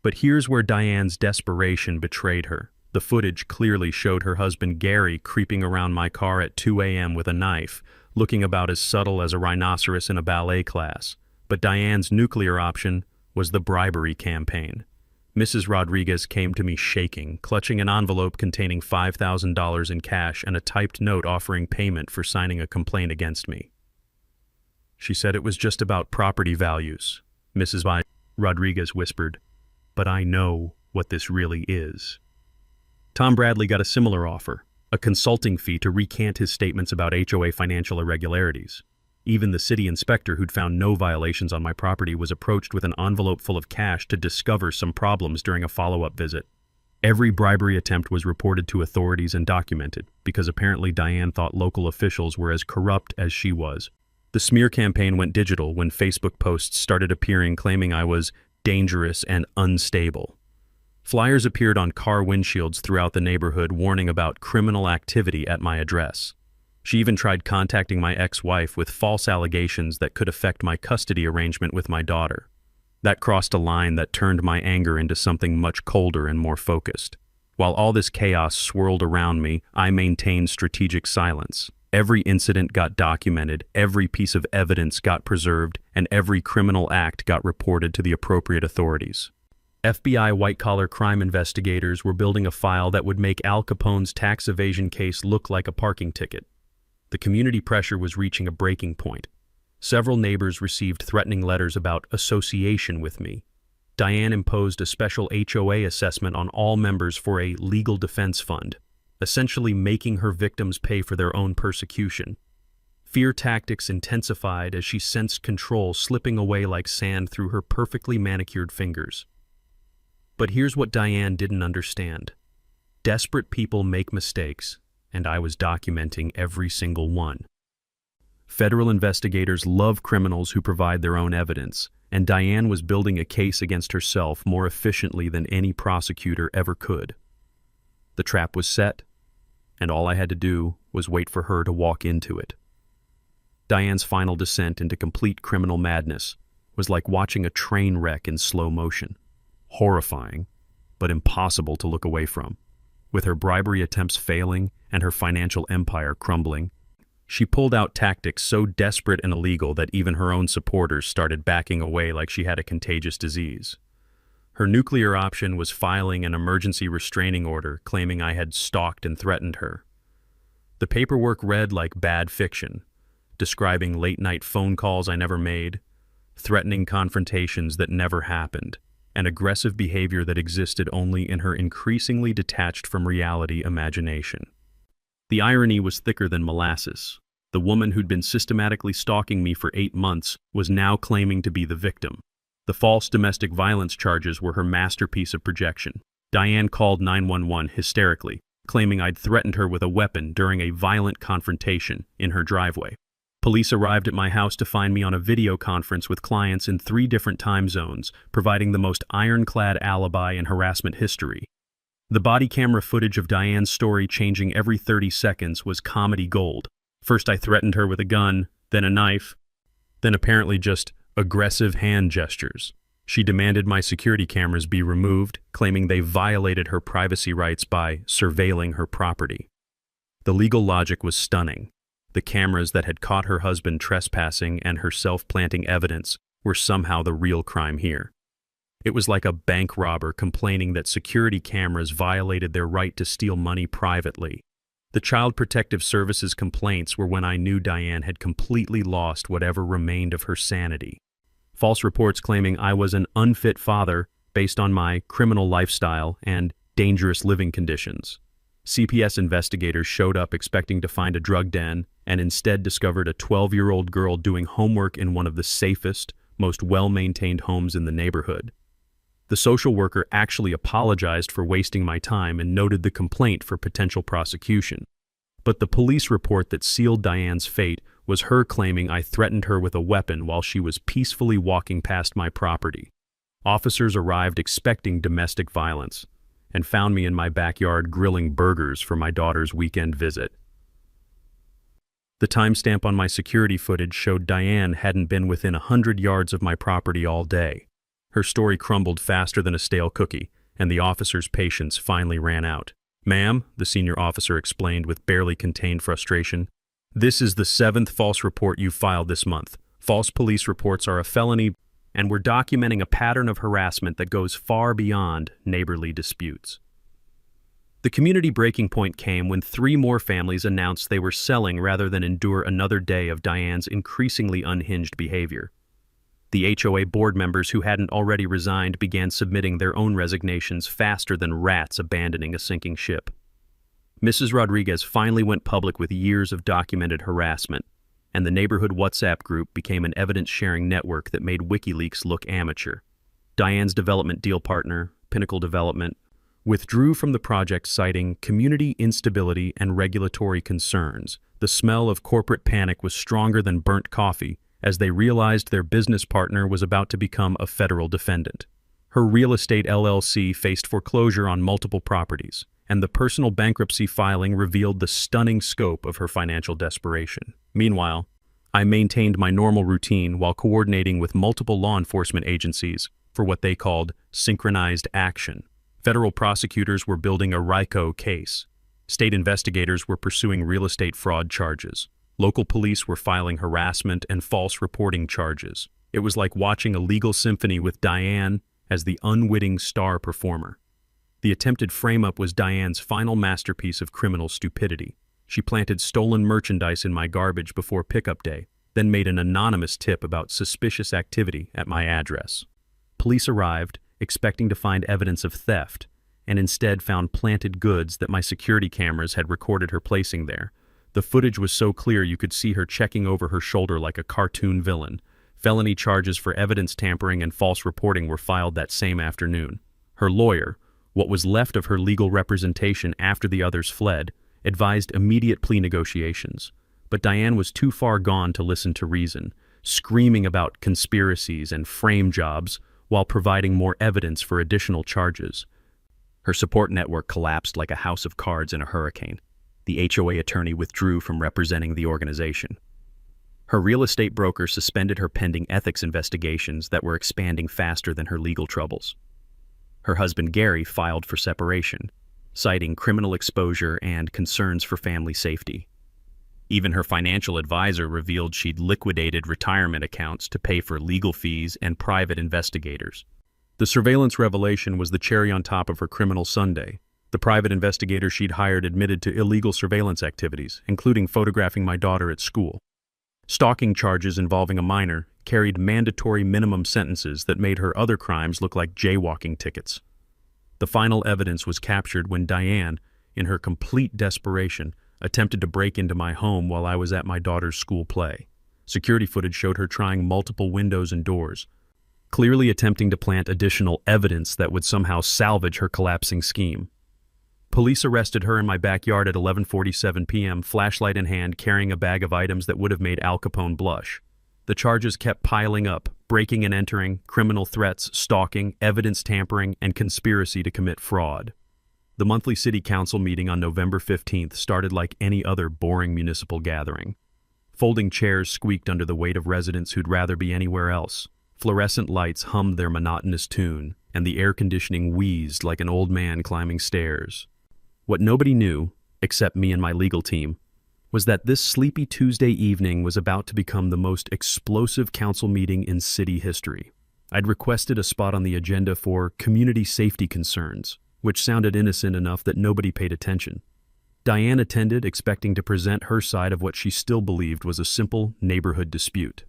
But here's where Diane's desperation betrayed her. The footage clearly showed her husband Gary creeping around my car at 2 a.m. with a knife, looking about as subtle as a rhinoceros in a ballet class. But Diane's nuclear option was the bribery campaign. Mrs. Rodriguez came to me shaking, clutching an envelope containing $5,000 in cash and a typed note offering payment for signing a complaint against me. She said it was just about property values, Mrs. Rodriguez whispered, but I know what this really is. Tom Bradley got a similar offer, a consulting fee to recant his statements about HOA financial irregularities. Even the city inspector, who'd found no violations on my property, was approached with an envelope full of cash to discover some problems during a follow-up visit. Every bribery attempt was reported to authorities and documented, because apparently Diane thought local officials were as corrupt as she was. The smear campaign went digital when Facebook posts started appearing claiming I was dangerous and unstable. Flyers appeared on car windshields throughout the neighborhood warning about criminal activity at my address. She even tried contacting my ex-wife with false allegations that could affect my custody arrangement with my daughter. That crossed a line that turned my anger into something much colder and more focused. While all this chaos swirled around me, I maintained strategic silence. Every incident got documented, every piece of evidence got preserved, and every criminal act got reported to the appropriate authorities. FBI white-collar crime investigators were building a file that would make Al Capone's tax evasion case look like a parking ticket. The community pressure was reaching a breaking point. Several neighbors received threatening letters about association with me. Diane imposed a special HOA assessment on all members for a legal defense fund, essentially making her victims pay for their own persecution. Fear tactics intensified as she sensed control slipping away like sand through her perfectly manicured fingers. But here's what Diane didn't understand. Desperate people make mistakes, and I was documenting every single one. Federal investigators love criminals who provide their own evidence, and Diane was building a case against herself more efficiently than any prosecutor ever could. The trap was set, and all I had to do was wait for her to walk into it. Diane's final descent into complete criminal madness was like watching a train wreck in slow motion. Horrifying, but impossible to look away from. With her bribery attempts failing and her financial empire crumbling, she pulled out tactics so desperate and illegal that even her own supporters started backing away like she had a contagious disease. Her nuclear option was filing an emergency restraining order claiming I had stalked and threatened her. The paperwork read like bad fiction, describing late-night phone calls I never made, threatening confrontations that never happened, and aggressive behavior that existed only in her increasingly detached from reality imagination. The irony was thicker than molasses. The woman who'd been systematically stalking me for 8 months was now claiming to be the victim. The false domestic violence charges were her masterpiece of projection. Diane called 911 hysterically, claiming I'd threatened her with a weapon during a violent confrontation in her driveway. Police arrived at my house to find me on a video conference with clients in 3 different time zones, providing the most ironclad alibi in harassment history. The body camera footage of Diane's story changing every 30 seconds was comedy gold. First I threatened her with a gun, then a knife, then apparently just aggressive hand gestures. She demanded my security cameras be removed, claiming they violated her privacy rights by surveilling her property. The legal logic was stunning. The cameras that had caught her husband trespassing and her self-planting evidence were somehow the real crime here. It was like a bank robber complaining that security cameras violated their right to steal money privately. The Child Protective Services complaints were when I knew Diane had completely lost whatever remained of her sanity. False reports claiming I was an unfit father based on my criminal lifestyle and dangerous living conditions. CPS investigators showed up expecting to find a drug den and instead discovered a 12-year-old girl doing homework in one of the safest, most well-maintained homes in the neighborhood. The social worker actually apologized for wasting my time and noted the complaint for potential prosecution. But the police report that sealed Diane's fate was her claiming I threatened her with a weapon while she was peacefully walking past my property. Officers arrived expecting domestic violence and found me in my backyard grilling burgers for my daughter's weekend visit. The timestamp on my security footage showed Diane hadn't been within 100 yards of my property all day. Her story crumbled faster than a stale cookie, and the officer's patience finally ran out. "Ma'am," the senior officer explained with barely contained frustration, "this is the 7th false report you've filed this month. False police reports are a felony, and we're documenting a pattern of harassment that goes far beyond neighborly disputes." The community breaking point came when 3 more families announced they were selling rather than endure another day of Diane's increasingly unhinged behavior. The HOA board members who hadn't already resigned began submitting their own resignations faster than rats abandoning a sinking ship. Mrs. Rodriguez finally went public with years of documented harassment, and the neighborhood WhatsApp group became an evidence-sharing network that made WikiLeaks look amateur. Diane's development deal partner, Pinnacle Development, withdrew from the project citing community instability and regulatory concerns. The smell of corporate panic was stronger than burnt coffee as they realized their business partner was about to become a federal defendant. Her real estate LLC faced foreclosure on multiple properties, and the personal bankruptcy filing revealed the stunning scope of her financial desperation. Meanwhile, I maintained my normal routine while coordinating with multiple law enforcement agencies for what they called synchronized action. Federal prosecutors were building a RICO case. State investigators were pursuing real estate fraud charges. Local police were filing harassment and false reporting charges. It was like watching a legal symphony with Diane as the unwitting star performer. The attempted frame-up was Diane's final masterpiece of criminal stupidity. She planted stolen merchandise in my garbage before pickup day, then made an anonymous tip about suspicious activity at my address. Police arrived, expecting to find evidence of theft, and instead found planted goods that my security cameras had recorded her placing there. The footage was so clear you could see her checking over her shoulder like a cartoon villain. Felony charges for evidence tampering and false reporting were filed that same afternoon. Her lawyer, what was left of her legal representation after the others fled, advised immediate plea negotiations. But Diane was too far gone to listen to reason, screaming about conspiracies and frame jobs while providing more evidence for additional charges. Her support network collapsed like a house of cards in a hurricane. The HOA attorney withdrew from representing the organization. Her real estate broker suspended her pending ethics investigations that were expanding faster than her legal troubles. Her husband Gary filed for separation, citing criminal exposure and concerns for family safety. Even her financial advisor revealed she'd liquidated retirement accounts to pay for legal fees and private investigators. The surveillance revelation was the cherry on top of her criminal sundae. The private investigator she'd hired admitted to illegal surveillance activities, including photographing my daughter at school. Stalking charges involving a minor carried mandatory minimum sentences that made her other crimes look like jaywalking tickets. The final evidence was captured when Diane, in her complete desperation, attempted to break into my home while I was at my daughter's school play. Security footage showed her trying multiple windows and doors, clearly attempting to plant additional evidence that would somehow salvage her collapsing scheme. Police arrested her in my backyard at 11:47 p.m., flashlight in hand, carrying a bag of items that would have made Al Capone blush. The charges kept piling up: breaking and entering, criminal threats, stalking, evidence tampering, and conspiracy to commit fraud. The monthly city council meeting on November 15th started like any other boring municipal gathering. Folding chairs squeaked under the weight of residents who'd rather be anywhere else. Fluorescent lights hummed their monotonous tune, and the air conditioning wheezed like an old man climbing stairs. What nobody knew, except me and my legal team, was that this sleepy Tuesday evening was about to become the most explosive council meeting in city history. I'd requested a spot on the agenda for community safety concerns, which sounded innocent enough that nobody paid attention. Diane attended, expecting to present her side of what she still believed was a simple neighborhood dispute.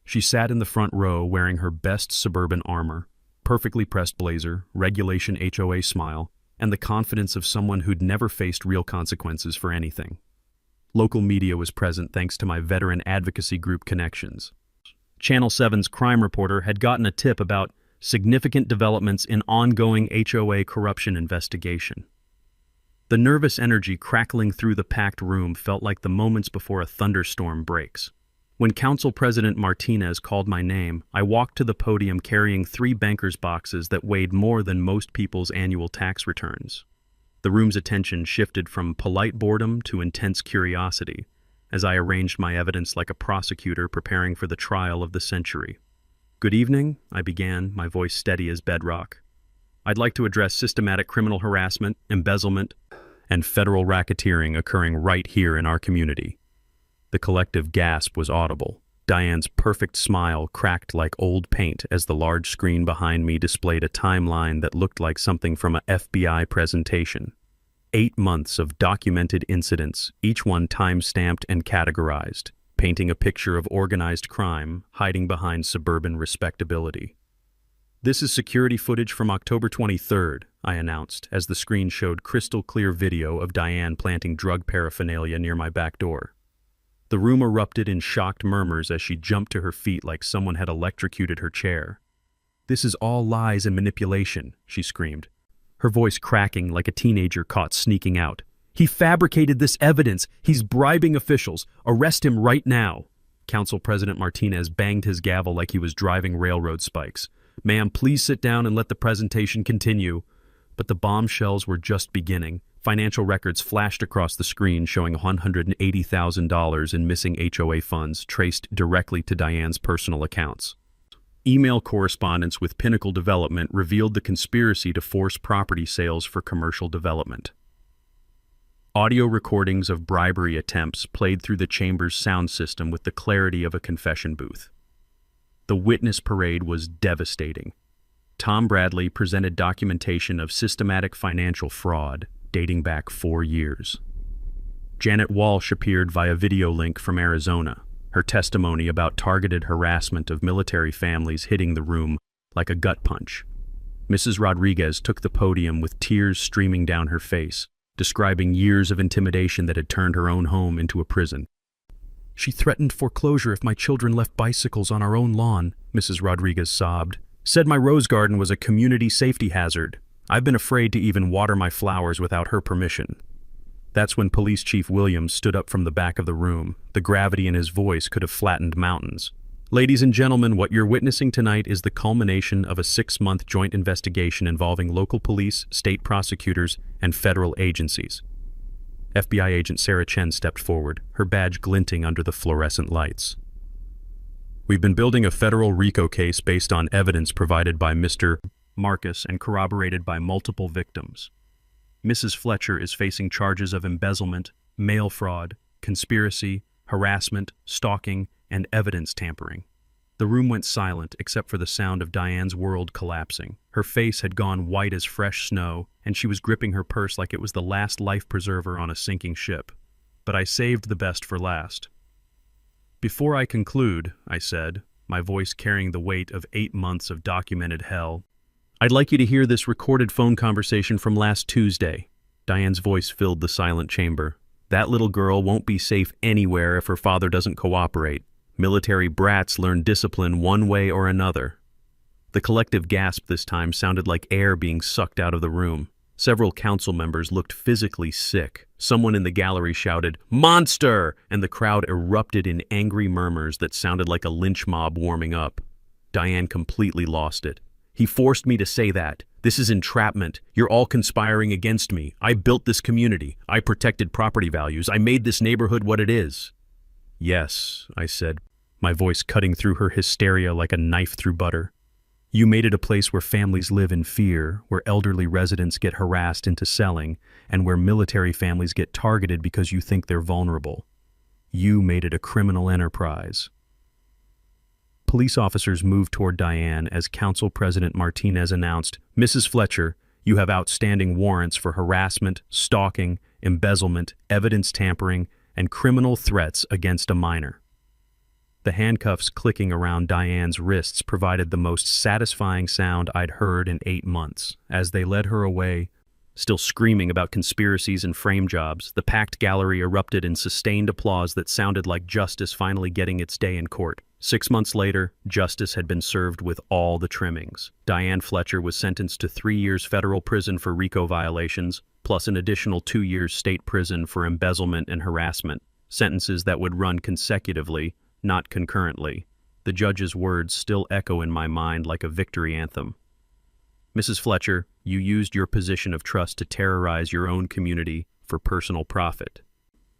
She sat in the front row wearing her best suburban armor, perfectly pressed blazer, regulation HOA smile, and the confidence of someone who'd never faced real consequences for anything. Local media was present thanks to my veteran advocacy group connections. Channel 7's crime reporter had gotten a tip about significant developments in ongoing HOA corruption investigation. The nervous energy crackling through the packed room felt like the moments before a thunderstorm breaks. When Council President Martinez called my name, I walked to the podium carrying 3 banker's boxes that weighed more than most people's annual tax returns. The room's attention shifted from polite boredom to intense curiosity as I arranged my evidence like a prosecutor preparing for the trial of the century. "Good evening," I began, my voice steady as bedrock. "I'd like to address systematic criminal harassment, embezzlement, and federal racketeering occurring right here in our community." The collective gasp was audible. Diane's perfect smile cracked like old paint as the large screen behind me displayed a timeline that looked like something from a FBI presentation. 8 months of documented incidents, each one time-stamped and categorized, painting a picture of organized crime hiding behind suburban respectability. "This is security footage from October 23rd, I announced, as the screen showed crystal-clear video of Diane planting drug paraphernalia near my back door. The room erupted in shocked murmurs as she jumped to her feet like someone had electrocuted her chair. "This is all lies and manipulation," she screamed, her voice cracking like a teenager caught sneaking out. "He fabricated this evidence. He's bribing officials. Arrest him right now." Council President Martinez banged his gavel like he was driving railroad spikes. "Ma'am, please sit down and let the presentation continue." But the bombshells were just beginning. Financial records flashed across the screen showing $180,000 in missing HOA funds traced directly to Diane's personal accounts. Email correspondence with Pinnacle Development revealed the conspiracy to force property sales for commercial development. Audio recordings of bribery attempts played through the chamber's sound system with the clarity of a confession booth. The witness parade was devastating. Tom Bradley presented documentation of systematic financial fraud dating back 4 years. Janet Walsh appeared via video link from Arizona, her testimony about targeted harassment of military families hitting the room like a gut punch. Mrs. Rodriguez took the podium with tears streaming down her face, describing years of intimidation that had turned her own home into a prison. "She threatened foreclosure if my children left bicycles on our own lawn," Mrs. Rodriguez sobbed. "Said my rose garden was a community safety hazard. I've been afraid to even water my flowers without her permission." That's when Police Chief Williams stood up from the back of the room. The gravity in his voice could have flattened mountains. "Ladies and gentlemen, what you're witnessing tonight is the culmination of a 6-month joint investigation involving local police, state prosecutors, and federal agencies." FBI agent Sarah Chen stepped forward, her badge glinting under the fluorescent lights. "We've been building a federal RICO case based on evidence provided by Mr. Marcus and corroborated by multiple victims. Mrs. Fletcher is facing charges of embezzlement, mail fraud, conspiracy, harassment, stalking, and evidence tampering." The room went silent except for the sound of Diane's world collapsing. Her face had gone white as fresh snow, and she was gripping her purse like it was the last life preserver on a sinking ship. But I saved the best for last. "Before I conclude," I said, my voice carrying the weight of 8 months of documented hell, "I'd like you to hear this recorded phone conversation from last Tuesday." Diane's voice filled the silent chamber. "That little girl won't be safe anywhere if her father doesn't cooperate. Military brats learn discipline one way or another." The collective gasp this time sounded like air being sucked out of the room. Several council members looked physically sick. Someone in the gallery shouted, "Monster!" and the crowd erupted in angry murmurs that sounded like a lynch mob warming up. Diane completely lost it. "He forced me to say that. This is entrapment. You're all conspiring against me. I built this community. I protected property values. I made this neighborhood what it is." "Yes," I said, my voice cutting through her hysteria like a knife through butter. "You made it a place where families live in fear, where elderly residents get harassed into selling, and where military families get targeted because you think they're vulnerable. You made it a criminal enterprise." Police officers moved toward Diane as Council President Martinez announced, "Mrs. Fletcher, you have outstanding warrants for harassment, stalking, embezzlement, evidence tampering, and criminal threats against a minor." The handcuffs clicking around Diane's wrists provided the most satisfying sound I'd heard in 8 months. As they led her away, still screaming about conspiracies and frame jobs, the packed gallery erupted in sustained applause that sounded like justice finally getting its day in court. 6 months later, justice had been served with all the trimmings. Diane Fletcher was sentenced to 3 years federal prison for RICO violations, plus an additional 2 years state prison for embezzlement and harassment, sentences that would run consecutively, not concurrently. The judge's words still echo in my mind like a victory anthem. "Mrs. Fletcher, you used your position of trust to terrorize your own community for personal profit.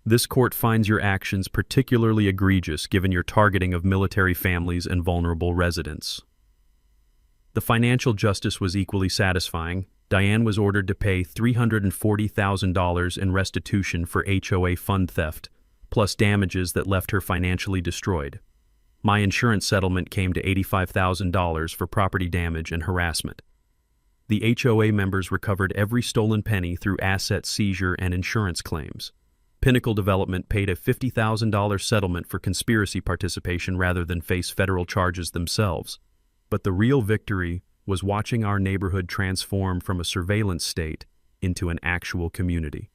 This court finds your actions particularly egregious given your targeting of military families and vulnerable residents." The financial justice was equally satisfying. Diane was ordered to pay $340,000 in restitution for HOA fund theft, plus damages that left her financially destroyed. My insurance settlement came to $85,000 for property damage and harassment. The HOA members recovered every stolen penny through asset seizure and insurance claims. Pinnacle Development paid a $50,000 settlement for conspiracy participation rather than face federal charges themselves. But the real victory was watching our neighborhood transform from a surveillance state into an actual community.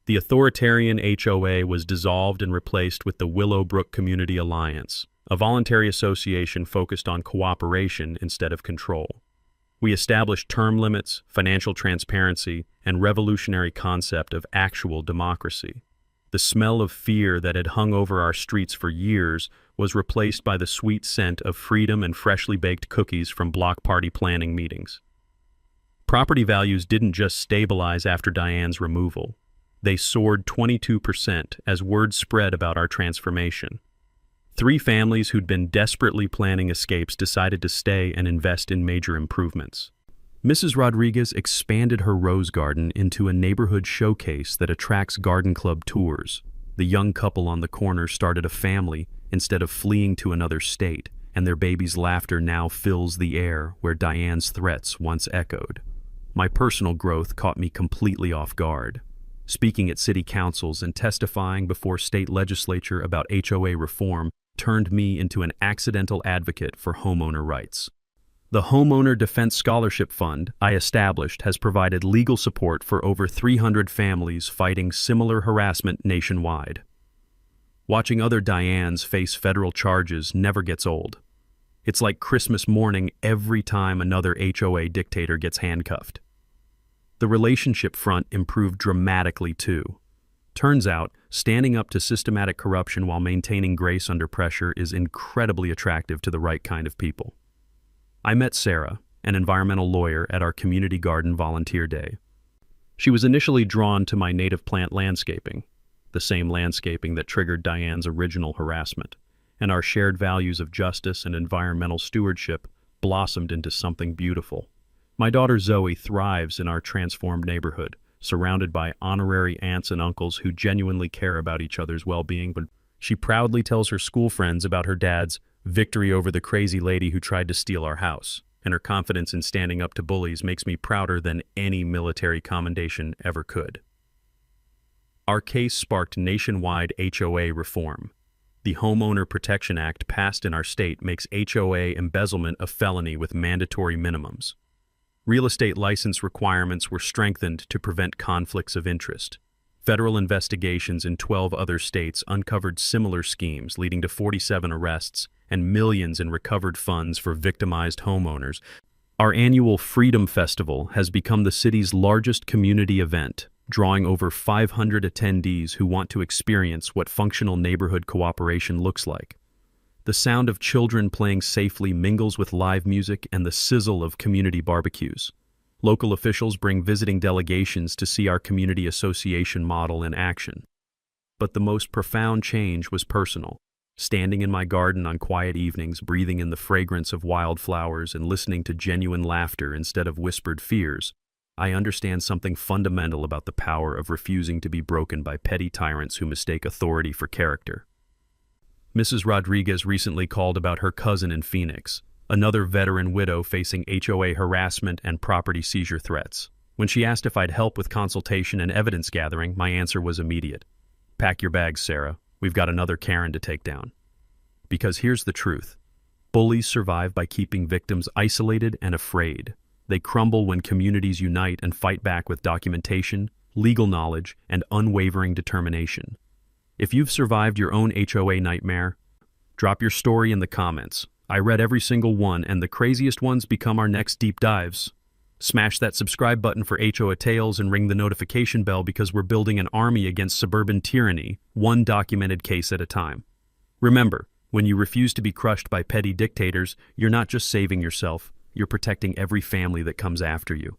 The authoritarian HOA was dissolved and replaced with the Willowbrook Community Alliance, a voluntary association focused on cooperation instead of control. We established term limits, financial transparency, and revolutionary concept of actual democracy. The smell of fear that had hung over our streets for years was replaced by the sweet scent of freedom and freshly baked cookies from block party planning meetings. Property values didn't just stabilize after Diane's removal. They soared 22% as word spread about our transformation. 3 families who'd been desperately planning escapes decided to stay and invest in major improvements. Mrs. Rodriguez expanded her rose garden into a neighborhood showcase that attracts garden club tours. The young couple on the corner started a family instead of fleeing to another state, and their baby's laughter now fills the air where Diane's threats once echoed. My personal growth caught me completely off guard. Speaking at city councils and testifying before state legislature about HOA reform turned me into an accidental advocate for homeowner rights. The Homeowner Defense Scholarship Fund I established has provided legal support for over 300 families fighting similar harassment nationwide. Watching other Dianes face federal charges never gets old. It's like Christmas morning every time another HOA dictator gets handcuffed. The relationship front improved dramatically too. Turns out, standing up to systematic corruption while maintaining grace under pressure is incredibly attractive to the right kind of people. I met Sarah, an environmental lawyer, at our community garden volunteer day. She was initially drawn to my native plant landscaping, the same landscaping that triggered Diane's original harassment, and our shared values of justice and environmental stewardship blossomed into something beautiful. My daughter Zoe thrives in our transformed neighborhood, surrounded by honorary aunts and uncles who genuinely care about each other's well-being, but she proudly tells her school friends about her dad's victory over the crazy lady who tried to steal our house, and her confidence in standing up to bullies makes me prouder than any military commendation ever could. Our case sparked nationwide HOA reform. The Homeowner Protection Act passed in our state makes HOA embezzlement a felony with mandatory minimums. Real estate license requirements were strengthened to prevent conflicts of interest. Federal investigations in 12 other states uncovered similar schemes, leading to 47 arrests and millions in recovered funds for victimized homeowners. Our annual Freedom Festival has become the city's largest community event, drawing over 500 attendees who want to experience what functional neighborhood cooperation looks like. The sound of children playing safely mingles with live music and the sizzle of community barbecues. Local officials bring visiting delegations to see our community association model in action. But the most profound change was personal. Standing in my garden on quiet evenings, breathing in the fragrance of wildflowers and listening to genuine laughter instead of whispered fears, I understand something fundamental about the power of refusing to be broken by petty tyrants who mistake authority for character. Mrs. Rodriguez recently called about her cousin in Phoenix, another veteran widow facing HOA harassment and property seizure threats. When she asked if I'd help with consultation and evidence gathering, my answer was immediate. Pack your bags, Sarah. We've got another Karen to take down. Because here's the truth. Bullies survive by keeping victims isolated and afraid. They crumble when communities unite and fight back with documentation, legal knowledge, and unwavering determination. If you've survived your own HOA nightmare, drop your story in the comments. I read every single one, and the craziest ones become our next deep dives. Smash that subscribe button for HOA Tales and ring the notification bell because we're building an army against suburban tyranny, one documented case at a time. Remember, when you refuse to be crushed by petty dictators, you're not just saving yourself, you're protecting every family that comes after you.